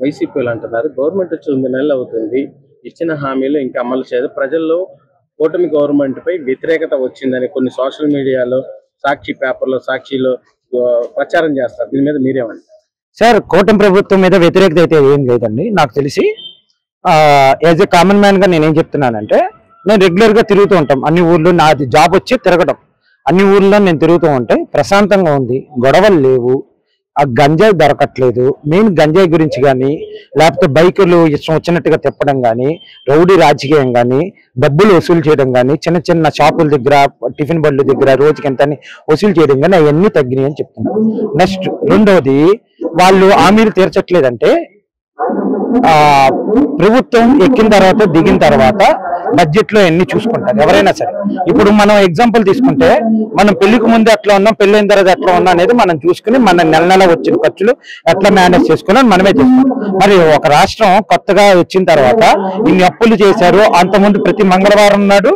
వైసీపీలు అంటున్నారు గవర్నమెంట్ వచ్చి 9 నెలలు అవుతుంది, ఇచ్చిన హామీలు ఇంకా అమలు చేయదు, ప్రజల్లో కూటమి గవర్నమెంట్ పై వ్యతిరేకత వచ్చిందని కొన్ని సోషల్ మీడియాలో, సాక్షి పేపర్లో, సాక్షిలో ప్రచారం చేస్తారు. దీని మీద మీరేమంటారు? సార్, కూటమి ప్రభుత్వం మీద వ్యతిరేకత అయితే ఏం లేదండి. నాకు తెలిసి యాజ్ ఏ కామన్ మ్యాన్ గా నేనేం చెప్తున్నానంటే, నేను రెగ్యులర్ గా తిరుగుతూ ఉంటాం అన్ని ఊర్లు. నాది జాబ్ వచ్చి తిరగడం, అన్ని ఊర్లో నేను తిరుగుతూ ఉంటే ప్రశాంతంగా ఉంది, గొడవలు లేవు, ఆ గంజాయి దొరకట్లేదు. మెయిన్ గంజాయి గురించి కానీ, లేకపోతే బైకులు ఇష్టం వచ్చినట్టుగా తిప్పడం కానీ, రౌడీ రాజకీయం కానీ, డబ్బులు వసూలు చేయడం కానీ, చిన్న చిన్న షాపుల దగ్గర, టిఫిన్ బండ్ల దగ్గర రోజుకి ఎంత వసూలు చేయడం కానీ అవన్నీ తగ్గినాయి అని చెప్తున్నారు. నెక్స్ట్ రెండవది, వాళ్ళు హామీలు తీర్చట్లేదంటే ప్రభుత్వం ఎక్కిన తర్వాత దిగిన తర్వాత బడ్జెట్ లో ఎన్ని చూసుకుంటారు ఎవరైనా సరే. ఇప్పుడు మనం ఎగ్జాంపుల్ తీసుకుంటే, మనం పెళ్లికి ముందు ఎట్లా ఉన్నాం, పెళ్ళైన తర్వాత ఎట్లా ఉన్నాం అనేది మనం చూసుకుని మన నెల వచ్చిన ఖర్చులు ఎట్లా మేనేజ్ చేసుకుని మనమే చేసుకుంటాం. మరి ఒక రాష్ట్రం కొత్తగా వచ్చిన తర్వాత ఇన్ని అప్పులు చేశారు. అంతకుముందు ప్రతి మంగళవారం నాడు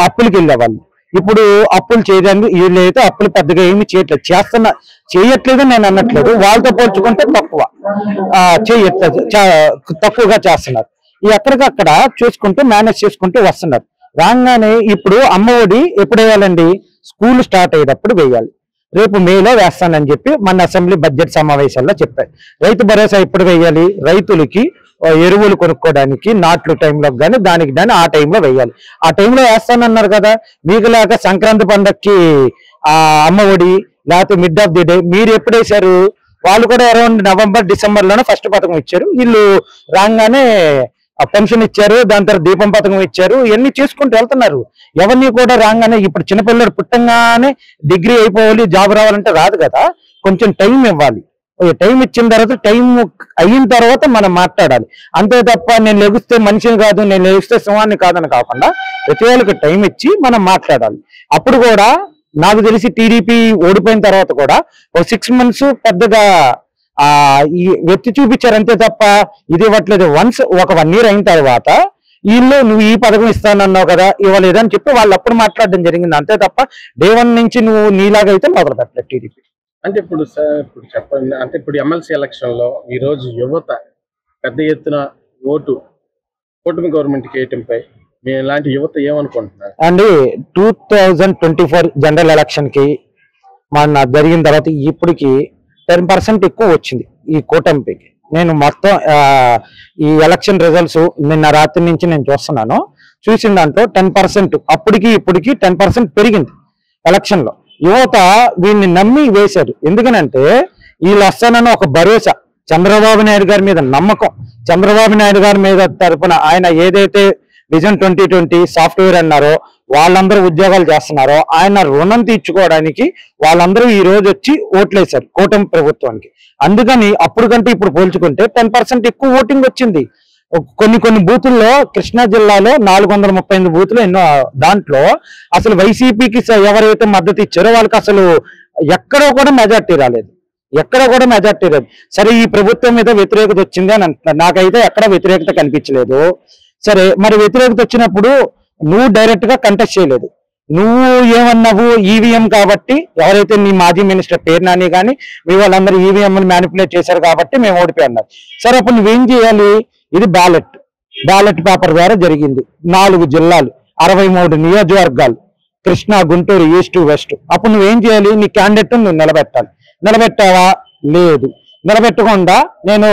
అప్పులకి వెళ్ళేవాళ్ళు. ఇప్పుడు అప్పులు చేయడానికి వీళ్ళైతే అప్పులు పెద్దగా ఏమి చేయట్లేదు నేను అనట్లేదు, వాళ్ళతో పోల్చుకుంటే తక్కువగా చేస్తున్నారు. ఎక్కడికక్కడ చూసుకుంటూ మేనేజ్ చేసుకుంటూ వస్తున్నారు. రాగానే ఇప్పుడు అమ్మఒడి ఎప్పుడు వేయాలండి? స్కూల్ స్టార్ట్ అయ్యేటప్పుడు వేయాలి. రేపు మేలో వేస్తానని చెప్పి మన అసెంబ్లీ బడ్జెట్ సమావేశాల్లో చెప్పారు. రైతు భరోసా ఎప్పుడు వేయాలి? రైతులకి ఎరువులు కొనుక్కోవడానికి నాట్లు టైంలో కానీ దానికి కానీ ఆ టైంలో వేయాలి. ఆ టైంలో వేస్తానన్నారు కదా. మీకులాగా సంక్రాంతి పండగకి అమ్మఒడి లేకపోతే మిడ్ ఆఫ్ ది డే మీరు ఎప్పుడు వేశారు? వాళ్ళు కూడా అరౌండ్ నవంబర్ డిసెంబర్ లోనే ఫస్ట్ పథకం ఇచ్చారు. వీళ్ళు రాగానే పెన్షన్ ఇచ్చారు, దాని తర్వాత దీపం పథకం ఇచ్చారు. ఇవన్నీ చేసుకుంటూ వెళ్తున్నారు. ఎవరిని కూడా రాగానే ఇప్పుడు చిన్నపిల్లడు పుట్టంగానే డిగ్రీ అయిపోవాలి, జాబ్ రావాలంటే రాదు కదా. కొంచెం టైం ఇవ్వాలి. టైం ఇచ్చిన తర్వాత, టైం అయిన తర్వాత మనం మాట్లాడాలి. అంతే తప్ప నేను లెగిస్తే మనిషిని కాదు, నేను లెగిస్తే సింహాన్ని కాదని కాకుండా ప్రతి వాళ్ళకి టైం ఇచ్చి మనం మాట్లాడాలి. అప్పుడు కూడా నాకు తెలిసి టీడీపీ ఓడిపోయిన తర్వాత కూడా ఒక 6 months పెద్దగా ఈ వ్యక్తి చూపించారు. అంతే తప్ప ఇది ఇవ్వట్లేదు. వన్స్ ఒక 1 year అయిన తర్వాత వీళ్ళు నువ్వు ఈ పథకం ఇస్తానన్నావు కదా, ఇవ్వలేదని చెప్పి వాళ్ళు అప్పుడు మాట్లాడడం జరిగింది. అంతే తప్ప డే 1 నుంచి నువ్వు నీలాగా అయితే మొదలు పెట్టలేదు టీడీపీ. అంటే ఇప్పుడు చెప్పండి, అంటే ఇప్పుడు ఎమ్మెల్సీ ఎలక్షన్ లో ఈ రోజు యువత పెద్ద ఎత్తున ఓటు కూటమి గవర్నమెంట్కి వేయటంపై మీ ఇలాంటి యువత ఏమనుకుంటున్నారు అండి? 2024 జనరల్ ఎలక్షన్ కి మన జరిగిన తర్వాత ఇప్పటికి 10% ఎక్కువ వచ్చింది ఈ కూటమికి. నేను మొత్తం ఈ ఎలక్షన్ రిజల్ట్స్ నిన్న రాత్రి నుంచి నేను చూస్తున్నాను. చూసిన దాంట్లో 10%, అప్పటికి ఇప్పటికి 10% పెరిగింది ఎలక్షన్ లో. యువత వీళ్ళని నమ్మి వేశారు. ఎందుకనంటే వీళ్ళు వస్తానని ఒక భరోసా, చంద్రబాబు నాయుడు గారి మీద నమ్మకం, చంద్రబాబు నాయుడు గారి మీద తరపున ఆయన ఏదైతే విజన్ 2020 సాఫ్ట్వేర్ అన్నారో వాళ్ళందరూ ఉద్యోగాలు చేస్తున్నారో ఆయన రుణం తీర్చుకోవడానికి వాళ్ళందరూ ఈ రోజు వచ్చి ఓట్లేశారు కూటమి ప్రభుత్వానికి. అందుకని అప్పుడు కంటే ఇప్పుడు పోల్చుకుంటే 10% ఎక్కువ ఓటింగ్ వచ్చింది. కొన్ని బూతుల్లో కృష్ణా జిల్లాలో 438 బూతులు ఎన్నో, దాంట్లో అసలు వైసీపీకి ఎవరైతే మద్దతు ఇచ్చారో వాళ్ళకి అసలు ఎక్కడో కూడా మెజార్టీ రాలేదు, ఎక్కడ కూడా మెజార్టీ రాదు. సరే, ఈ ప్రభుత్వం మీద వ్యతిరేకత వచ్చింది అని అంటున్నారు. నాకైతే ఎక్కడ వ్యతిరేకత కనిపించలేదు. సరే, మరి వ్యతిరేకత వచ్చినప్పుడు నువ్వు డైరెక్ట్ గా కంటెస్ట్ చేయలేదు. నువ్వు ఏమన్నావు? ఈవీఎం కాబట్టి, ఎవరైతే నీ మాజీ మినిస్టర్ పేరు నాని కానీ మీ వాళ్ళందరూ ఈవీఎం మ్యానిపులేట్ చేశారు కాబట్టి మేము ఓడిపోయారు. సరే, అప్పుడు నువ్వేం చేయాలి? ఇది బ్యాలెట్ పేపర్ ద్వారా జరిగింది. 4 జిల్లాలు, 63 నియోజకవర్గాలు, కృష్ణా, గుంటూరు, ఈస్ట్, వెస్ట్. అప్పుడు నువ్వేం చేయాలి? నీ క్యాండిడేట్ నువ్వు నిలబెట్టాలి. నిలబెట్టావా? లేదు. నిలబెట్టకుండా నేను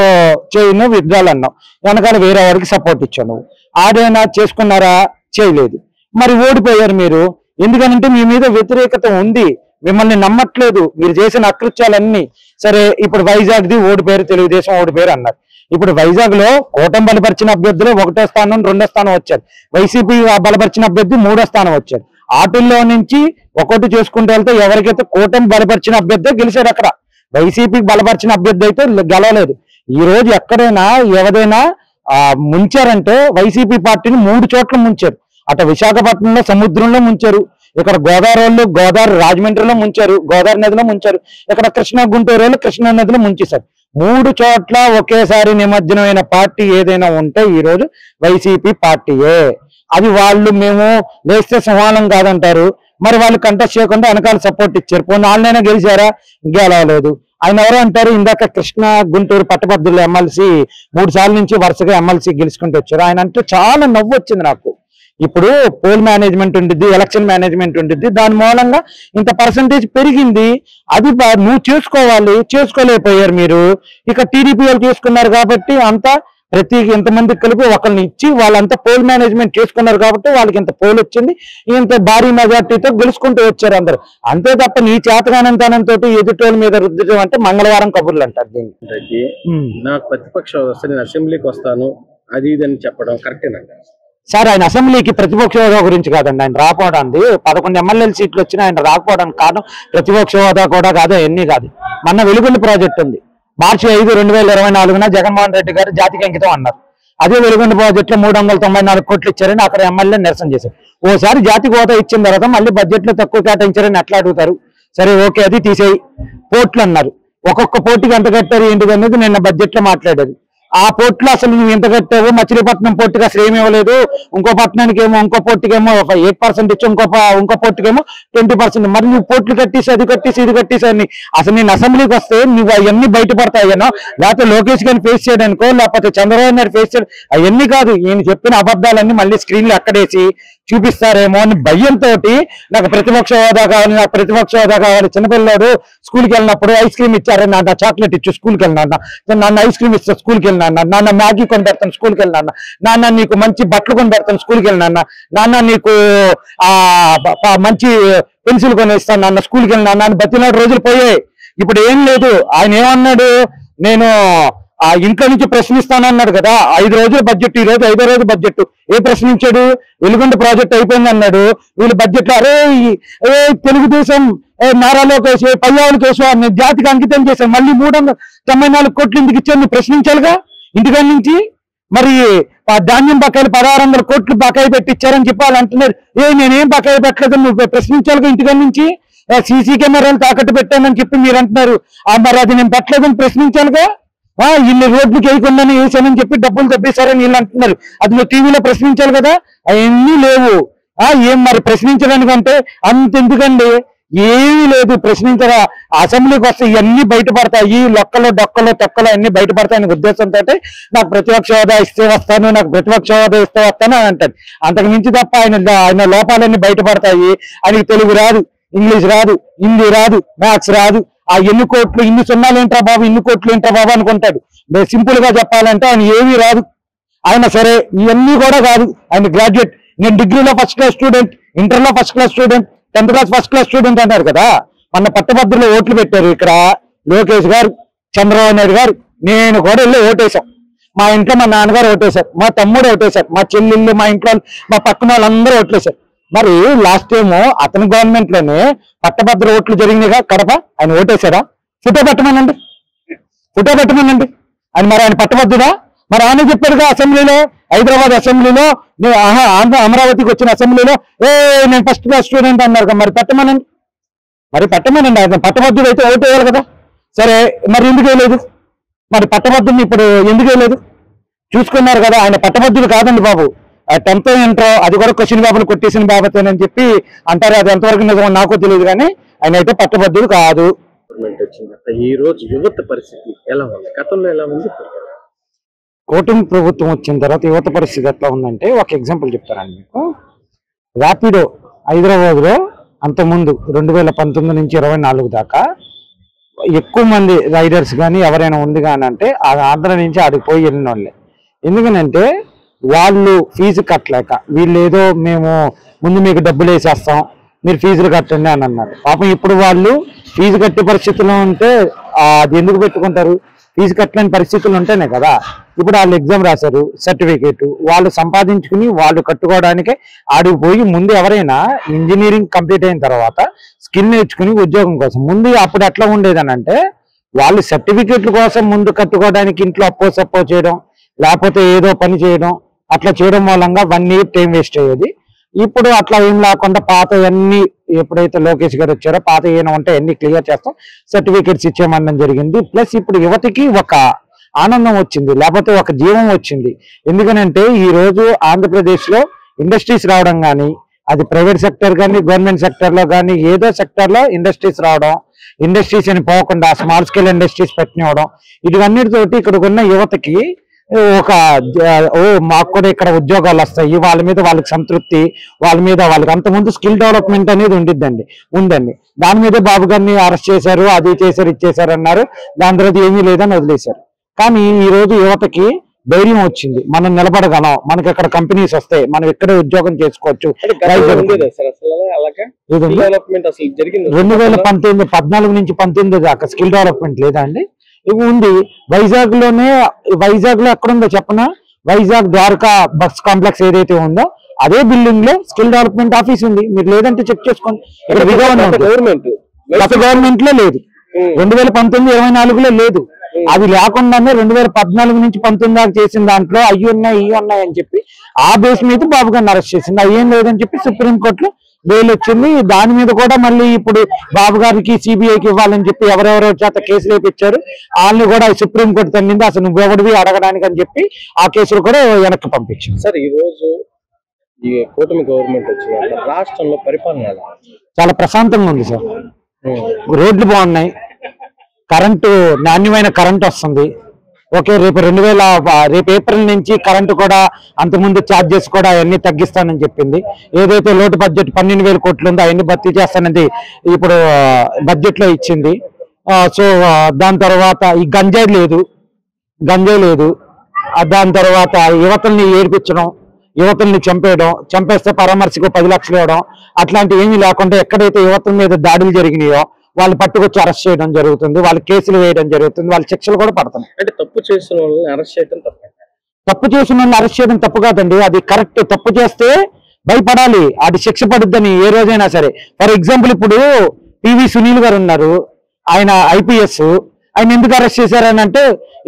చేయను, విత్డ్రాల్ అన్నావు. వెనకాల వేరే వాడికి సపోర్ట్ ఇచ్చావు. నువ్వు ఆడైనా చేసుకున్నారా? చేయలేదు. మరి ఓడిపోయారు మీరు. ఎందుకనంటే మీ మీద వ్యతిరేకత ఉంది, మిమ్మల్ని నమ్మట్లేదు, మీరు చేసిన అకృత్యాలన్నీ. సరే, ఇప్పుడు వైజాగ్ది ఓడిపోయారు, తెలుగుదేశం ఓడిపోయారు అన్నారు. ఇప్పుడు వైజాగ్ లో కూటమి బలపరిచిన అభ్యర్థులు 1వ స్థానం 2వ స్థానం వచ్చారు. వైసీపీ బలపరిచిన అభ్యర్థి 3వ స్థానం వచ్చారు. ఆటిల్లో నుంచి ఒకటి చేసుకుంటూ వెళ్తే ఎవరికైతే కూటమి బలపరిచిన అభ్యర్థి గెలిచారు, అక్కడ వైసీపీకి బలపరిచిన అభ్యర్థి అయితే గెలవలేదు. ఈ రోజు ఎక్కడైనా ఎవరైనా ముంచారంటే వైసీపీ పార్టీని 3 చోట్ల ముంచారు. అటు విశాఖపట్నంలో సముద్రంలో ముంచారు, ఇక్కడ గోదావరి రాజమండ్రిలో ముంచారు, గోదావరి నదిలో ముంచారు, ఇక్కడ కృష్ణా గుంటూరులో కృష్ణా నదిలో ముంచేశారు. 3 చోట్ల ఒకేసారి నిమజ్జనమైన పార్టీ ఏదైనా ఉంటే ఈ రోజు వైసీపీ పార్టీయే. అది వాళ్ళు మేము లేస్తే సమానం కాదంటారు. మరి వాళ్ళు కంటెస్ట్ చేయకుండా వెనకాల సపోర్ట్ ఇచ్చారు. పోనీ వాళ్ళైనా గెలిచారా? గెలవలేదు. ఆయన ఎవరో అంటారు, ఇందాక కృష్ణ గుంటూరు పట్టభద్రుల ఎమ్మెల్సీ 3 సార్ల నుంచి వరుసగా ఎమ్మెల్సీ గెలుచుకుంటూ వచ్చారు. ఆయన అంటే చాలా నవ్వు వచ్చింది నాకు. ఇప్పుడు పోల్ మేనేజ్మెంట్ ఉంటుంది, ఎలక్షన్ మేనేజ్మెంట్ ఉంటుంది, దాని మూలంగా ఇంత పర్సంటేజ్ పెరిగింది. అది నువ్వు చేసుకోవాలి, చేసుకోలేకపోయారు మీరు. ఇక టీడీపీ వాళ్ళు చేసుకున్నారు కాబట్టి అంతా ప్రతి ఇంతమందికి కలిపి ఒకరిని ఇచ్చి వాళ్ళంతా పోల్ మేనేజ్మెంట్ చేసుకున్నారు కాబట్టి వాళ్ళకి ఇంత పోల్ వచ్చింది, ఇంత భారీ మెజార్టీతో గెలుచుకుంటూ వచ్చారు అందరు. అంతే తప్ప నీ చేతగానంతనంతో ఎదుటోళ్ళ మీద రుద్దడం అంటే మంగళవారం కబుర్లు అంటారు దీన్ని. నాకు ప్రతిపక్ష వస్తే నేను అసెంబ్లీకి వస్తాను అది ఇది అని చెప్పడం కరెక్టేనంట సార్? ఆయన అసెంబ్లీకి ప్రతిపక్ష హోదా గురించి కాదండి ఆయన రాకపోవడానికి. 11 ఎమ్మెల్యేల సీట్లు వచ్చినా ఆయన రాకపోవడానికి కారణం ప్రతిపక్ష హోదా కూడా కాదు, ఎన్ని కాదు. మొన్న వెలుగుండి ప్రాజెక్ట్ ఉంది, మార్చి 5, 2024 జగన్మోహన్ రెడ్డి గారు జాతికి అంకితం అన్నారు. అదే వెలుగొండ ప్రాజెక్ట్ లో 394 కోట్లు ఇచ్చారని అక్కడ ఎమ్మెల్యే నిరసన చేశారు. ఓసారి జాతికి హోదా ఇచ్చిన తర్వాత మళ్ళీ బడ్జెట్ లో తక్కువ కేటాయించారని ఎట్లా అడుగుతారు? సరే ఓకే, అది తీసేయి. పోర్ట్లు అన్నారు, ఒక్కొక్క పోర్టుకి ఎంత కట్టారు ఏంటిది అనేది నిన్న బడ్జెట్ లో మాట్లాడారు. ఆ పోర్టులో అసలు నువ్వు ఎంత కట్టావు? మచిలీపట్నం పోర్టుకి అసలు ఏమి ఇవ్వలేదు. ఇంకో పట్టణానికి ఏమో, ఇంకో పోర్టుకేమో 8% ఇచ్చి, ఇంకో పోర్టుకేమో 20%. మరి నువ్వు పోర్టులు కట్టేసి అది కట్టేసి ఇది కట్టేసి అని అసలు నేను అసెంబ్లీకి వస్తే నువ్వు అవన్నీ బయటపడతాయనో, లేకపోతే లోకేష్ గారిని ఫేస్ చేయడానికో, లేకపోతే చంద్రబాబు నాయుడు ఫేస్ చేయడం, అవన్నీ కాదు. ఈయన చెప్పిన అబద్ధాలన్నీ మళ్ళీ స్క్రీన్లు ఎక్కడేసి చూపిస్తారేమో అని భయంతో నాకు ప్రతిపక్ష హోదా కావాలి, నాకు ప్రతిపక్ష హోదా కావాలి. చిన్నపిల్లడు స్కూల్కి వెళ్ళినప్పుడు ఐస్ క్రీమ్ ఇచ్చారు, నాన్న చాక్లెట్ ఇచ్చు స్కూల్కి వెళ్ళినా, నాన్న ఐస్ క్రీమ్ ఇస్తా స్కూల్కి వెళ్ళినా, నాన్న మ్యాగీ కొని పెడతాను స్కూల్కి వెళ్ళినా, నాన్న నీకు మంచి బట్టలు కొని పెడతాను స్కూల్కి వెళ్ళినా, నాన్న నీకు మంచి పెన్సిల్ కొని ఇస్తాను నాన్న స్కూల్కి వెళ్ళినా అని బతిలాడు రోజులు పోయాయి. ఇప్పుడు ఏం లేదు. ఆయన ఏమన్నాడు, నేను ఆ ఇంట్లో నుంచి ప్రశ్నిస్తానన్నాడు కదా. 5 రోజుల బడ్జెట్, ఈ రోజు 5వ రోజు బడ్జెట్. ఏ ప్రశ్నించాడు? వెలుగొండ ప్రాజెక్ట్ అయిపోయింది అన్నాడు. వీళ్ళు బడ్జెట్ లో అరే తెలుగుదేశం నారా లోకేష్ పయ్యావులు కేశవ నేను జాతికి అంకితం చేశాను, మళ్ళీ 394 కోట్లు ఇంటికి ఇచ్చాను, నువ్వు ప్రశ్నించాలిగా ఇంటికాడి నుంచి. మరి ధాన్యం బకాయిలు 1600 కోట్లు బకాయి పెట్టించారని చెప్పాలి అంటున్నారు. నేనేం బకాయి పెట్టలేదు, నువ్వు ప్రశ్నించాలిగా ఇంటికాడి నుంచి. సీసీ కెమెరాలు తాకట్టు పెట్టానని చెప్పి మీరు అంటున్నారు. మరి అది నేను పెట్టలేదని ప్రశ్నించాలిగా. ఇన్ని రోడ్లకు వేయకుండా వేసానని చెప్పి డబ్బులు తప్పేశారని వీళ్ళు అంటున్నారు. అది నువ్వు టీవీలో ప్రశ్నించాలి కదా. అవన్నీ లేవు. ఏం మరి ప్రశ్నించడానికంటే అంత ఎందుకండి? ఏమీ లేదు ప్రశ్నించరా. అసెంబ్లీకి వస్తే ఇవన్నీ బయటపడతాయి, లొక్కలు డొక్కలు తొక్కలు అన్ని బయటపడతాయని ఉద్దేశంతో నాకు ప్రతిపక్ష హోదా ఇస్తే వస్తాను, నాకు ప్రతిపక్ష హోదా ఇస్తే వస్తాను అని అంటాడు. అంతకు మించి తప్ప ఆయన లోపాలన్నీ బయటపడతాయి. ఆయనకి తెలుగు రాదు, ఇంగ్లీష్ రాదు, హిందీ రాదు, మ్యాథ్స్ రాదు. ఎన్ని కోట్లు, ఇన్ని సున్నాలు ఏంట్రా బాబు, ఇన్ని కోట్లు ఏంట్రా బాబు అనుకుంటాడు. సింపుల్ గా చెప్పాలంటే ఆయన ఏమీ రాదు. ఆయన సరే ఇవన్నీ కూడా కాదు. ఆయన గ్రాడ్యుయేట్. నేను డిగ్రీలో ఫస్ట్ క్లాస్ స్టూడెంట్, ఇంటర్లో first class student, 10th class first class student అన్నారు కదా. మన పట్టభద్రులు ఓట్లు పెట్టారు ఇక్కడ. లోకేష్ గారు, చంద్రబాబు నాయుడు గారు, నేను కూడా వెళ్ళి ఓటేశాం. మా ఇంట్లో మా నాన్నగారు ఓటేశారు, మా తమ్ముడు ఓటేశారు, మా చెల్లెళ్ళు, మా ఇంట్లో మా పక్కన వాళ్ళందరూ ఓట్లేశారు. మరి లాస్ట్ ఏమో అతని గవర్నమెంట్ లోనే పట్టభద్ర ఓట్లు జరిగినాయిగా కడప. ఆయన ఓటేశాడా? Photo పెట్టమనండి, photo పెట్టమనండి. అని మరి ఆయన పట్టభద్రుడా? మరి ఆయన చెప్పాడుగా అసెంబ్లీలో, హైదరాబాద్ అసెంబ్లీలో, అమరావతికి వచ్చిన అసెంబ్లీలో నేను ఫస్ట్ క్లాస్ స్టూడెంట్ అన్నారు. మరి పెట్టమనండి, మరి పెట్టమనండి. ఆయన పట్టభద్రుడు అయితే ఓటు వేయాలి కదా. సరే మరి ఎందుకు వేయలేదు? మరి పట్టభద్రుని ఇప్పుడు ఎందుకు వేయలేదు? చూసుకున్నారు కదా. ఆయన పట్టభద్రుడు కాదండి బాబు. 10th ఇంటర్ అది కూడా క్వశ్చన్ పేపర్లు కొట్టేసిన బాబతేనని చెప్పి అంటారు. అది ఎంతవరకు నిజమో నాకు తెలియదు, కానీ ఆయన అయితే పట్టభద్రుడు కాదు. ఈ రోజు యువత పరిస్థితి ఎలా ఉంది? గతంలో ఎలా ఉంది? కూటమి ప్రభుత్వం వచ్చిన తర్వాత యువత పరిస్థితి ఎట్లా ఉందంటే ఒక ఎగ్జాంపుల్ చెప్తానండి మీకు. ర్యాపిడో హైదరాబాద్ లో అంతకుముందు 2019 నుంచి 24 దాకా ఎక్కువ మంది రైడర్స్ కానీ ఎవరైనా ఉంది కానీ అంటే ఆంధ్ర నుంచి ఆడికి పోయి వెళ్ళిన వాళ్ళే. ఎందుకనంటే వాళ్ళు ఫీజు కట్టలేక, వీళ్ళు ఏదో మేము ముందు మీకు డబ్బులు వేసేస్తాం, మీరు ఫీజులు కట్టండి అని అన్నారు. పాపం ఇప్పుడు వాళ్ళు ఫీజు కట్టే పరిస్థితుల్లో ఉంటే అది ఎందుకు పెట్టుకుంటారు? ఫీజు కట్టలేని పరిస్థితులు ఉంటేనే కదా. ఇప్పుడు వాళ్ళు ఎగ్జామ్ రాశారు, సర్టిఫికేట్ వాళ్ళు సంపాదించుకుని వాళ్ళు కట్టుకోవడానికే ఆడికి పోయి ముందు ఎవరైనా ఇంజనీరింగ్ కంప్లీట్ అయిన తర్వాత స్కిల్ నేర్చుకుని ఉద్యోగం కోసం ముందు అప్పుడు ఎట్లా ఉండేదని అంటే వాళ్ళు సర్టిఫికేట్ల కోసం ముందు కట్టుకోవడానికి ఇంట్లో అప్పో సప్పో చేయడం, లేకపోతే ఏదో పని చేయడం, అట్లా చేయడం మూలంగా 1 year టైం వేస్ట్ అయ్యేది. ఇప్పుడు అట్లా ఏం లేకుండా పాత అన్ని ఎప్పుడైతే లోకేష్ గారు వచ్చారో పాత ఏమైనా ఉంటే అన్ని క్లియర్ చేస్తాం, సర్టిఫికేట్స్ ఇచ్చేమనడం జరిగింది. ప్లస్ ఇప్పుడు యువతకి ఒక ఆనందం వచ్చింది, లేకపోతే ఒక జీవం వచ్చింది. ఎందుకనంటే ఈ రోజు ఆంధ్రప్రదేశ్ లో ఇండస్ట్రీస్ రావడం కానీ, అది ప్రైవేట్ సెక్టర్ కానీ గవర్నమెంట్ సెక్టర్ లో కానీ ఏదో సెక్టర్ లో ఇండస్ట్రీస్ రావడం, ఇండస్ట్రీస్ అని పోకుండా స్మాల్ స్కేల్ ఇండస్ట్రీస్ పెట్టినవడం, ఇవన్నిటితోటి ఇక్కడ ఉన్న యువతకి ఒక మాకు కూడా ఇక్కడ ఉద్యోగాలు వస్తాయి, వాళ్ళ మీద వాళ్ళకి సంతృప్తి, వాళ్ళ మీద వాళ్ళకి అంతకుముందు స్కిల్ డెవలప్మెంట్ అనేది ఉందండి. దాని మీదే బాబు గారిని అరెస్ట్ చేశారు, అది చేశారు, ఇది చేశారు అన్నారు. దాని తర్వాత ఏమీ లేదని వదిలేశారు. కానీ ఈ రోజు యువతకి ధైర్యం వచ్చింది, మనం నిలబడగలం, మనకి ఇక్కడ కంపెనీస్ వస్తాయి, మనం ఇక్కడే ఉద్యోగం చేసుకోవచ్చు. 2019 14 నుంచి 19 దాకా స్కిల్ డెవలప్మెంట్ లేదా అండి? ఇవి ఉంది. వైజాగ్ లో ఎక్కడ ఉందో చెప్పనా? వైజాగ్ ద్వారకా బస్ కాంప్లెక్స్ ఏదైతే ఉందో అదే బిల్డింగ్ లో స్కిల్ డెవలప్మెంట్ ఆఫీస్ ఉంది. మీరు లేదంటే చెక్ చేసుకోండి. ఇక్కడ గవర్నమెంట్ లో లేదు, 2019-24లో లేదు. అది లేకుండానే 2014 నుంచి 19 దాకా చేసిన దాంట్లో అయ్యి ఉన్నాయి అని చెప్పి ఆ బేస్ మీద బాబు గారిని అరెస్ట్ చేసింది. అయ్యేం లేదని చెప్పి సుప్రీంకోర్టులో బెయిల్ వచ్చింది. దాని మీద కూడా మళ్ళీ ఇప్పుడు బాబు గారికి సిబిఐకి ఇవ్వాలని చెప్పి ఎవరెవరో చేత కేసులు వేపించారు. వాళ్ళని కూడా సుప్రీంకోర్టు తన్నింది, అసలు నువ్వెవడివి అడగడానికి అని చెప్పి ఆ కేసులు కూడా వెనక్కి పంపించారు. సార్, ఈ రోజు ఈ కూటమి గవర్నమెంట్ వచ్చిన రాష్ట్రంలో పరిపాలన చాలా ప్రశాంతంగా ఉంది సార్. రోడ్లు బాగున్నాయి, కరెంటు నాణ్యమైన కరెంట్ వస్తుంది. ఓకే, రేపు ఏప్రిల్ నుంచి కరెంటు కూడా అంతకుముందు ఛార్జెస్ కూడా అవన్నీ తగ్గిస్తానని చెప్పింది. ఏదైతే లోటు బడ్జెట్ 12,000 కోట్లు ఉందో అవన్నీ భర్తీ చేస్తానని ఇప్పుడు బడ్జెట్ లో ఇచ్చింది. సో దాని తర్వాత ఈ గంజాయి లేదు. దాని తర్వాత యువతల్ని ఏడిపించడం, యువతల్ని చంపేస్తే పరామర్శకు 10 లక్షలు ఇవ్వడం, అట్లాంటివి ఏమీ లేకుండా ఎక్కడైతే యువతల మీద దాడులు జరిగినాయో వాళ్ళు పట్టుకొచ్చి అరెస్ట్ చేయడం జరుగుతుంది, వాళ్ళ కేసులు వేయడం జరుగుతుంది, వాళ్ళ శిక్షలు కూడా పడుతున్నాయి. అంటే తప్పు చేసిన వాళ్ళని అరెస్ట్ చేయడం తప్పు కాదండి, అది కరెక్ట్. తప్పు చేస్తే భయపడాలి, అది శిక్ష పడుద్దని ఏ రోజైనా సరే. ఫర్ ఎగ్జాంపుల్ ఇప్పుడు పివి సునీల్ గారు ఉన్నారు, ఆయన IPS. ఆయన ఎందుకు అరెస్ట్ చేశారని అంటే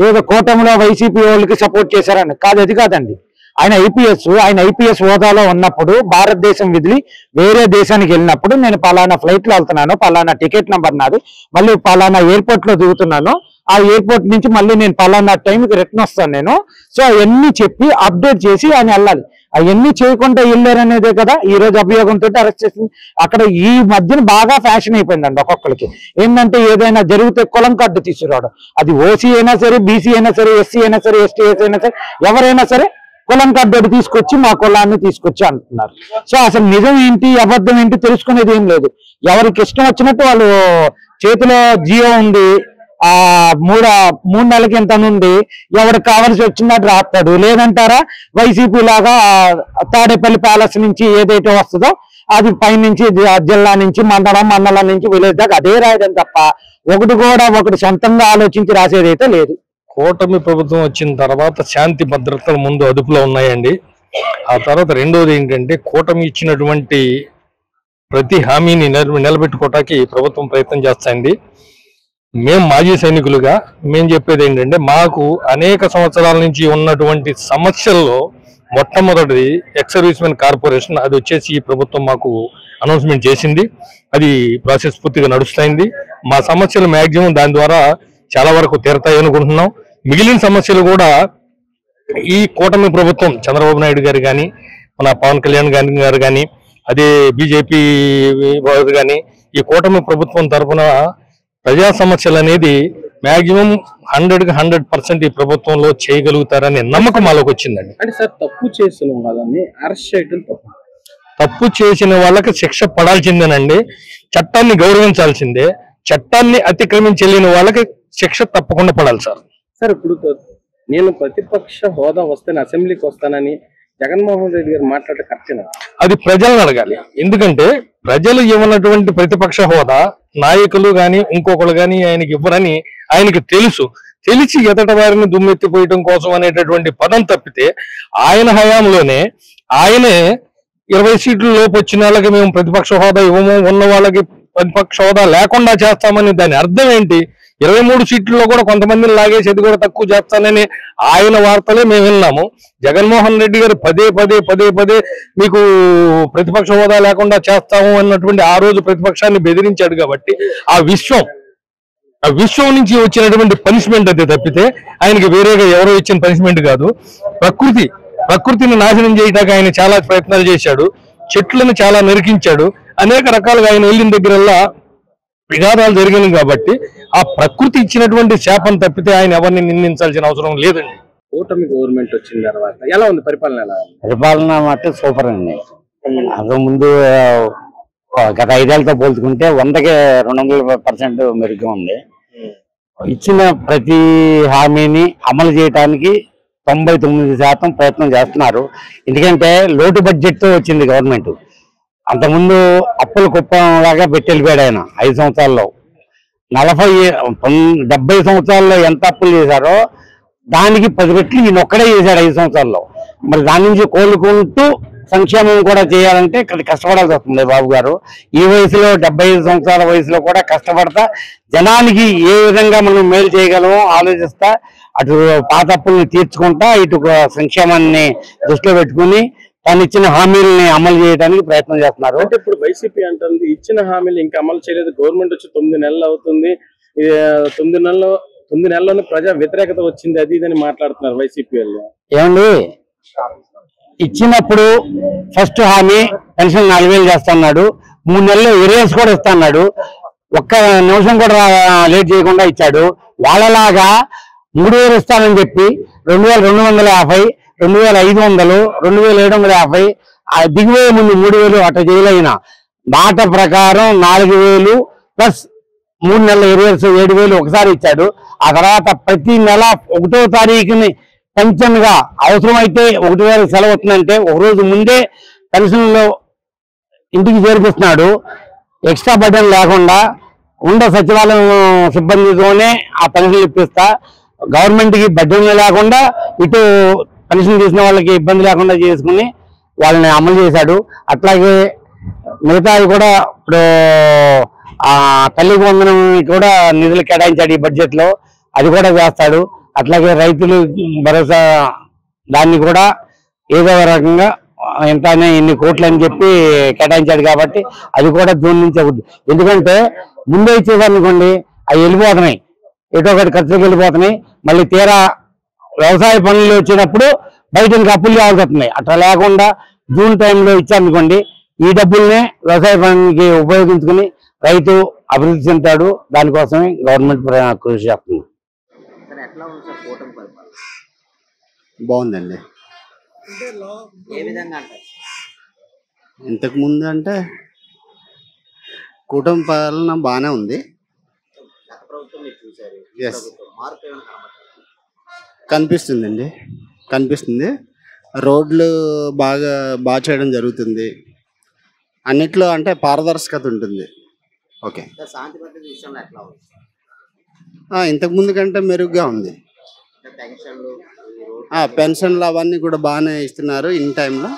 ఏదో కూటమిలో వైసీపీ వాళ్ళకి సపోర్ట్ చేశారని కాదు, అది కాదండి. ఆయన ఐపీఎస్ హోదాలో ఉన్నప్పుడు భారతదేశం వదిలి వేరే దేశానికి వెళ్ళినప్పుడు నేను పలానా ఫ్లైట్ లో వెళ్తున్నాను, పలానా టికెట్ నెంబర్ నాది, మళ్ళీ పలానా ఎయిర్పోర్ట్ లో దిగుతున్నాను, ఆ ఎయిర్పోర్ట్ నుంచి మళ్ళీ నేను పలానా టైంకి రిటర్న్ వస్తాను నేను. సో అవన్నీ చెప్పి అప్డేట్ చేసి ఆయన వెళ్ళాలి. అవన్నీ చేయకుండా వెళ్ళారనేదే కదా ఈ రోజు అభియోగంతో అరెస్ట్ చేసింది. అక్కడ ఈ మధ్యన బాగా ఫ్యాషన్ అయిపోయిందండి ఒక్కొక్కరికి. ఏంటంటే ఏదైనా జరిగితే కులం కార్డు తీసుకురావడం, అది ఓసీ అయినా సరే, బీసీ అయినా సరే, ఎస్సీ అయినా సరే, ఎస్టీ అయినా సరే, ఎవరైనా సరే కులం కార్డు తీసుకొచ్చి మా కులాన్ని తీసుకొచ్చి అంటున్నారు. సో అసలు నిజం ఏంటి అబద్ధం ఏంటి తెలుసుకునేది ఏం లేదు. ఎవరికి ఇష్టం వచ్చినట్టు వాళ్ళు చేతిలో జియో ఉంది, ఆ 3 నెలలకి ఎంత ఉంది, ఎవరికి కావాల్సి వచ్చినట్టు రాస్తాడు. లేదంటారా వైసీపీ లాగా తాడేపల్లి ప్యాలెస్ నుంచి ఏదైతే వస్తుందో అది పైనుంచి జిల్లా నుంచి మండలం నుంచి విలేజ్ దాకా అదే రాయడం తప్ప ఒకటి సొంతంగా ఆలోచించి రాసేదైతే లేదు. కూటమి ప్రభుత్వం వచ్చిన తర్వాత శాంతి భద్రతలు ముందు అదుపులో ఉన్నాయండి. ఆ తర్వాత రెండోది ఏంటంటే కూటమి ఇచ్చినటువంటి ప్రతి హామీని నిలబెట్టుకోవటానికి ప్రభుత్వం ప్రయత్నం చేస్తుంది. మేము మాజీ సైనికులుగా మేము చెప్పేది ఏంటంటే మాకు అనేక సంవత్సరాల నుంచి ఉన్నటువంటి సమస్యల్లో మొట్టమొదటిది ఎక్స్ సర్వీస్ మెన్ కార్పొరేషన్, అది వచ్చేసి ఈ ప్రభుత్వం మాకు అనౌన్స్మెంట్ చేసింది. అది ప్రాసెస్ పూర్తిగా నడుస్తుంది. మా సమస్యలు మ్యాక్సిమం దాని ద్వారా చాలా వరకు తీరతాయి అనుకుంటున్నాం. మిగిలిన సమస్యలు కూడా ఈ కూటమి ప్రభుత్వం చంద్రబాబు నాయుడు గారు కానీ, మన పవన్ కళ్యాణ్ గారు కానీ, అదే బీజేపీ వారు కానీ, ఈ కూటమి ప్రభుత్వం తరఫున ప్రజా సమస్యలు అనేది మ్యాక్సిమం 100కి 100% ఈ ప్రభుత్వంలో చేయగలుగుతారనే నమ్మకం వాళ్ళకి వచ్చిందండి. అంటే సార్, తప్పు చేసిన వాళ్ళని అరెస్ట్ చేయడం తప్పు చేసిన వాళ్ళకి శిక్ష పడాల్సిందేనండి. చట్టాన్ని గౌరవించాల్సిందే. చట్టాన్ని అతిక్రమించలేని వాళ్ళకి శిక్ష తప్పకుండా పడాలి సార్. సార్, ఇప్పుడు నేను ప్రతిపక్ష హోదా వస్తాను, అసెంబ్లీకి వస్తానని జగన్మోహన్ రెడ్డి గారు మాట్లాడే కరెక్టేనా? అది ప్రజలను అడగాలి. ఎందుకంటే ప్రజలు ఇవ్వనటువంటి ప్రతిపక్ష హోదా నాయకులు గాని ఇంకొకరు గాని ఆయనకి ఇవ్వరని ఆయనకి తెలిసి ఎదట వారిని దుమ్మెత్తిపోయటం కోసం అనేటటువంటి పదం తప్పితే ఆయన హయాంలోనే ఆయనే 20 సీట్ల లోపు వచ్చిన వాళ్ళకి మేము ప్రతిపక్ష హోదా ఇవ్వము, ఉన్న వాళ్ళకి ప్రతిపక్ష హోదా లేకుండా చేస్తామని దాని అర్థం ఏంటి? 23 సీట్లలో కూడా కొంతమందిని లాగేసి అది కూడా తక్కువ చేస్తానని ఆయన వార్తలే మేము విన్నాము. జగన్మోహన్ రెడ్డి గారు పదే మీకు ప్రతిపక్ష హోదా లేకుండా చేస్తాము అన్నటువంటి ఆ రోజు ప్రతిపక్షాన్ని బెదిరించాడు. కాబట్టి ఆ విశ్వం నుంచి వచ్చినటువంటి పనిష్మెంట్ అది తప్పితే ఆయనకి వేరేగా ఎవరో ఇచ్చిన పనిష్మెంట్ కాదు. ప్రకృతిని నాశనం చేయడానికి ఆయన చాలా ప్రయత్నాలు చేశాడు. చెట్లను చాలా నరికించాడు. అనేక రకాలుగా ఆయన వెళ్ళిన దగ్గరల్లా విఘాతాలు జరిగినాయి కాబట్టి ఆ ప్రకృతి ఇచ్చినటువంటి శాపం తప్పితే ఆయన ఎవరిని నిందించాల్సిన అవసరం లేదండి. కూటమి గవర్నమెంట్ వచ్చిన తర్వాత ఎలా ఉంది పరిపాలన? ఎలా ఉంది పరిపాలన మట్టి సూపర్ అండి. అంతకు ముందు గత 5 ఏళ్లతో పోల్చుకుంటే 100కి 200% మెరుగ్గా ఉంది. ఇచ్చిన ప్రతి హామీని అమలు చేయడానికి 99% ప్రయత్నం చేస్తున్నారు. ఎందుకంటే లోటు బడ్జెట్ తో వచ్చింది గవర్నమెంట్. అంతకుముందు అప్పుల కుప్పం లాగా పెట్టి వెళ్ళిపోయాడు ఆయన 5 సంవత్సరాల్లో. 70 సంవత్సరాల్లో ఎంత అప్పులు చేశారో దానికి 10 రెట్లు ఈయన ఒక్కడే చేశాడు 5 సంవత్సరాల్లో. మరి దాని నుంచి కోలుకుంటూ సంక్షేమం కూడా చేయాలంటే కష్టపడాల్సి వస్తుంది బాబు గారు. ఈ వయసులో 75 సంవత్సరాల వయసులో కూడా కష్టపడతా జనానికి ఏ విధంగా మనం మేలు చేయగలమో ఆలోచిస్తా అటు పాత అప్పుల్ని తీర్చుకుంటా ఇటు సంక్షేమాన్ని దృష్టిలో పెట్టుకుని తను ఇచ్చిన హామీలని అమలు చేయడానికి ప్రయత్నం చేస్తున్నారు. అంటే ఇప్పుడు వైసీపీ అంటుంది ఇచ్చిన హామీలు ఇంకా అమలు చేయలేదు, గవర్నమెంట్ వచ్చి 9 నెలలు అవుతుంది, 9 నెలల్లోనే ప్రజా వ్యతిరేకత వచ్చింది, అది ఇదని మాట్లాడుతున్నారు వైసీపీ వాళ్ళు. ఏమండి, ఇచ్చినప్పుడు ఫస్ట్ హామీ పెన్షన్ 4000 చేస్తున్నాడు, 3 నెలలు ఎరియర్స్ కూడా ఇస్తున్నాడు, ఒక్క నిమిషం కూడా లేట్ చేయకుండా ఇచ్చాడు. వాళ్ళలాగా 3000 ఇస్తానని చెప్పి 2250, 2500, 2750 దిగిపోయే ముందు 3000 అట్లా చేయలేన మాట ప్రకారం 4000 ప్లస్ 3 నెలల ఎరియర్స్ 7000 ఒకసారి ఇచ్చాడు. ఆ తర్వాత ప్రతి నెల 1వ తారీఖుని పెన్షన్ గా అవసరమైతే 1,000 సెలవు వస్తుందంటే ఒక రోజు ముందే పెన్షన్లో ఇంటికి చేర్పిస్తున్నాడు. ఎక్స్ట్రా బడ్జెట్ లేకుండా సచివాలయం సిబ్బందితోనే ఆ పెన్షన్ ఇప్పిస్తా, గవర్నమెంట్ కి బడ్జెట్ లేకుండా ఇటు పెన్షన్ తీసిన వాళ్ళకి ఇబ్బంది లేకుండా చేసుకుని వాళ్ళని అమలు చేశాడు. అట్లాగే మిగతావి కూడా ఇప్పుడు ఆ తల్లికి వందనం కూడా నిధులు కేటాయించాడు ఈ బడ్జెట్ లో, అది కూడా చేస్తాడు. అట్లాగే రైతులు భరోసా దాన్ని కూడా ఏదో రకంగా ఇన్ని కోట్లు అని చెప్పి కేటాయించాడు కాబట్టి అది కూడా జూన్ నుంచి అవుతుంది. ఎందుకంటే ముందే ఇచ్చేదనుకోండి అవి వెళ్ళిపోతున్నాయి, ఎటో ఒకటి ఖర్చులకు వెళ్ళిపోతున్నాయి. మళ్ళీ తీరా వ్యవసాయ పనులు వచ్చినప్పుడు బయట ఇంకా అప్పులు కావాల్సి వస్తున్నాయి. అట్లా లేకుండా జూన్ టైంలో ఇచ్చారనుకోండి ఈ డబ్బుల్నే వ్యవసాయ పనికి ఉపయోగించుకుని రైతు అభివృద్ధి చెందుతాడు. దానికోసమే గవర్నమెంట్ కృషి చేస్తుంది. బాగుందండి. ఇంతకు ముందు అంటే కూటమి పాలన బాగానే ఉంది. కనిపిస్తుంది. రోడ్లు బాగా చేయడం జరుగుతుంది. అన్నిట్లో అంటే పారదర్శకత ఉంటుంది. ఓకే, ఇంతకు ముందు కంటే మెరుగ్గా ఉంది. పెన్షన్లు అవన్నీ కూడా బాగానే ఇస్తున్నారు. ఇన్ టైంలో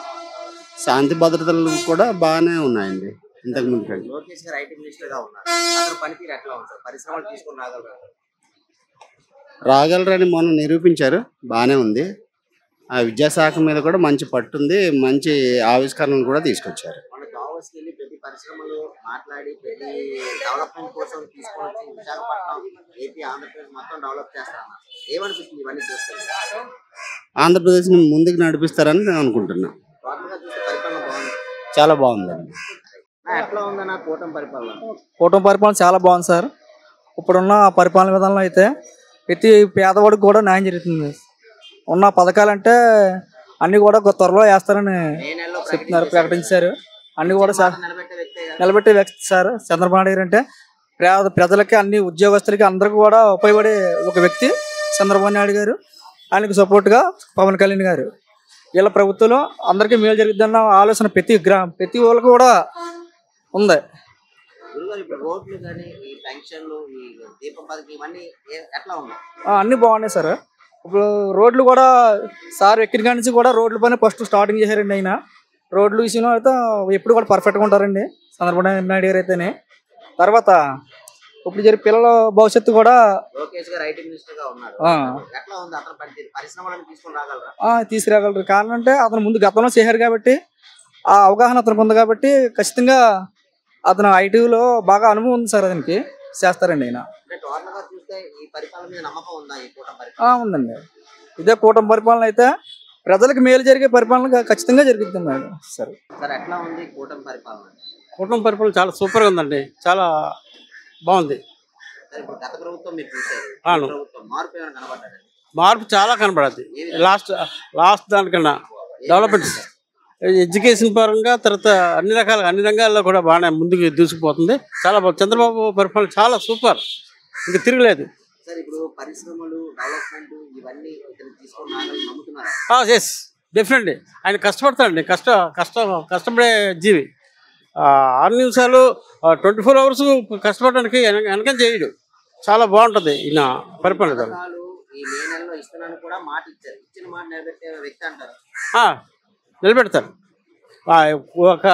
శాంతి భద్రతలు కూడా బాగానే ఉన్నాయండి ఇంతకు ముందు కంటే. రాగలరని మొన్న నిరూపించారు, బాగానే ఉంది. ఆ విద్యాశాఖ మీద కూడా మంచి పట్టుంది, మంచి ఆవిష్కరణలు కూడా తీసుకొచ్చారు. ఆంధ్రప్రదేశ్ ని ముందుకు నడిపిస్తారని నేను అనుకుంటున్నా. చాలా బాగుందండి. కూటమి పరిపాలన చాలా బాగుంది సార్. ఇప్పుడున్న పరిపాలన విధానంలో అయితే ప్రతి పేదవాడికి కూడా న్యాయం జరుగుతుంది. ఉన్న పథకాలంటే అన్ని కూడా త్వరలో వేస్తారని చెప్తున్నారు, ప్రకటించారు. అన్ని కూడా నిలబెట్టే వ్యక్తి సార్ చంద్రబాబు నాయుడు గారు. అంటే ప్రజలకి అన్ని ఉద్యోగస్తులకి అందరికీ కూడా ఉపయోగపడే ఒక వ్యక్తి చంద్రబాబు నాయుడు గారు. ఆయనకు సపోర్ట్గా పవన్ కళ్యాణ్ గారు. వీళ్ళ ప్రభుత్వంలో అందరికీ మేలు జరుగుతుందన్న ఆలోచన ప్రతి వాళ్ళకి కూడా ఉంది. అన్ని బాగున్నాయి సార్. ఇప్పుడు రోడ్లు కూడా సార్ ఎక్కిన కాడి నుంచి కూడా రోడ్ల పైన ఫస్ట్ స్టార్టింగ్ చేశారండి. ఆయన రోడ్లు విషయంలో అయితే ఎప్పుడు కూడా పర్ఫెక్ట్గా ఉంటారండి చంద్రబాబు నాయుడు గారు అయితేనే. తర్వాత ఇప్పుడు జరిగే పిల్లల భవిష్యత్తు కూడా తీసుకురాగలరు. కారణం అంటే అతను ముందు గతంలో చేశారు కాబట్టి ఆ అవగాహన అతనికి ఉంది కాబట్టి ఖచ్చితంగా అతను ఐటీలో బాగా అనుభవం ఉంది సార్. అతనికి చేస్తారండి ఆయన. ఉందండి. ఇదే కూటమి పరిపాలన అయితే ప్రజలకు మేలు జరిగే పరిపాలన ఖచ్చితంగా జరుగుతుంది మేడం. సరే సార్ ఎట్లా ఉంది కూటమి పరిపాలన? కుటుంబ పరిపాలన చాలా సూపర్గా ఉందండి, చాలా బాగుంది. సార్ ఇప్పుడు గత ప్రభుత్వం మీరు చూశారు, ఈ అవును. ప్రభుత్వం మార్పు ఏమైనా కనబడ్డది? మార్పు చాలా కనపడద్ది. లాస్ట్ దానికన్నా డెవలప్మెంట్ ఎడ్యుకేషన్ పరంగా, తర్వాత అన్ని రంగాల్లో కూడా బాగానే ముందుకు దూసుకుపోతుంది. చాలా బాగుంది. చంద్రబాబు పరిపాలన చాలా సూపర్, ఇంకా తిరగలేదు. సార్ ఇప్పుడు పరిశ్రమలు డెవలప్మెంట్ ఇవన్నీ ఇతను తీసుకున్నారని నమ్ముతున్నారా? Yes, definitely. ఆయన కష్టపడతాడండి, కష్టపడే జీవి. 6 నిమిషాలు 24 hours కష్టపడడానికి వెనకం చేయడు. చాలా బాగుంటుంది ఈయన పరిపాలన. పథకాలు ఈ మే నెలలో ఇస్తున్నాను కూడా మాట ఇచ్చారు, ఇచ్చిన మాట నిలబెట్టే వ్యక్తి అంటారు. నిలబెడతారు. ఒక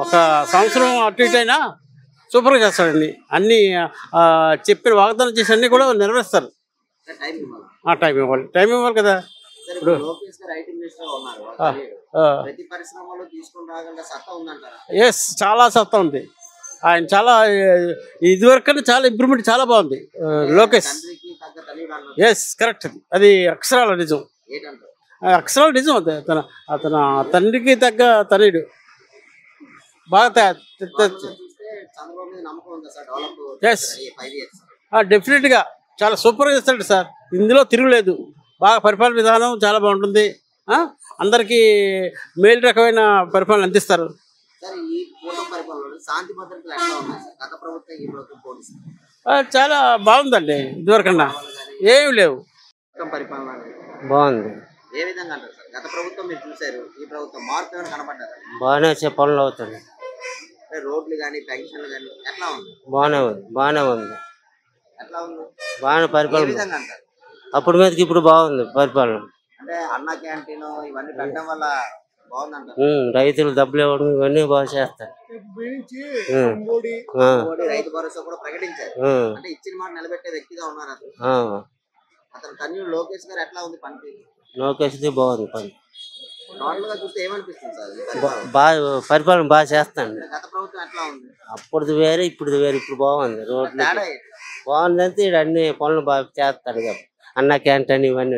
ఒక సంవత్సరం అటు ఇటు అయినా సూపర్గా చేస్తాడండి. అన్ని చెప్పిన వాగ్దానం చేసి అన్ని కూడా నెరవేరుస్తారు. టైం ఇవ్వాలి. టైం ఇవ్వాలి కదా. సార్ ఇప్పుడు లోకేష్ గారు ఐటీ మినిస్టర్ గా ఉన్నారు, ప్రతి పరిశ్రమలో తీసుకుని రాగల సత్తా ఉందంటారా? ఎస్, చాలా సత్తా ఉంది. ఆయన చాలా ఇదివరకు చాలా ఇంప్రూవ్మెంట్, చాలా బాగుంది లోకేష్. తండ్రికి తగ్గ తల్లిదండ్రులు అన్నారు. Yes, correct. అది అక్షరాల నిజం, ఏంటంటారు? అక్షరాల నిజం. అతను తండ్రికి తగ్గ తనయుడు. బాగా చూస్తే చంద్రబాబు మీద నమ్మకం ఉందా సార్? డెవలప్ ఎస్, 5 years డెఫినెట్గా చాలా సూపర్గా చేస్తాడు సార్. ఇందులో తిరుగులేదు. బాగా పరిపాలన విధానం చాలా బాగుంటుంది. అందరికీ మేలు రకమైన పరిపాలన అందిస్తారు. సార్ ఈ కూటమి పరిపాలనలో శాంతి భద్రతలు ఎట్లా ఉన్నాయి సార్? గత ప్రభుత్వం ఈ ప్రభుత్వం పోలీసు చాలా బాగుందండి. ఇదివరకన్నా ఏమి లేవు. కూటమి పరిపాలన బాగుంది. ఏ విధంగా అంటారు సార్? గత ప్రభుత్వం మీరు చూశారు, ఈ ప్రభుత్వం మార్పు ఏమైనా కనబడ్డారా? బాగానే పనులు అవుతుంది. రోడ్లు కానీ పెన్షన్లు కానీ ఎట్లా ఉంది? బాగానే ఉంది. ఎట్లా ఉంది? బాగానే ఏ పరిపాలన. విధంగా అంటారు? అప్పుడు మీదకి ఇప్పుడు బాగుంది పరిపాలన. అంటే అన్న క్యాంటీన్ ఇవన్నీ పెట్టడం వల్ల బాగుందంటారు. రైతులు డబ్బులు ఇవ్వడం ఇవన్నీ బాగా చేస్తారు. మోడీ రైతు భరోసా కూడా ప్రకటించారు. అంటే ఇచ్చిన మాట నిలబెట్టే వ్యక్తిగా ఉన్నారు అతను. అతను తన్యుడు లోకేష్ గారు ఎట్లా ఉంది పనితీరు? లోకేష్ది బాగుంది పని. టోటల్ గా చూస్తే ఏమనిపిస్తుంది సార్ ఈ పరిపాలన? బాగా పరిపాలన బాగా చేస్తాను. గత ప్రభుత్వం ఎట్లా ఉంది? అప్పుడుది వేరే ఇప్పుడుది వేరే. ఇప్పుడు బాగుంది. రోడ్లు తేడా ఏంటి? బాగుందంటే ఈడ అన్ని పనులు బాగా చేస్తాడు కదా. అన్న క్యాంటీన్ ఇవన్నీ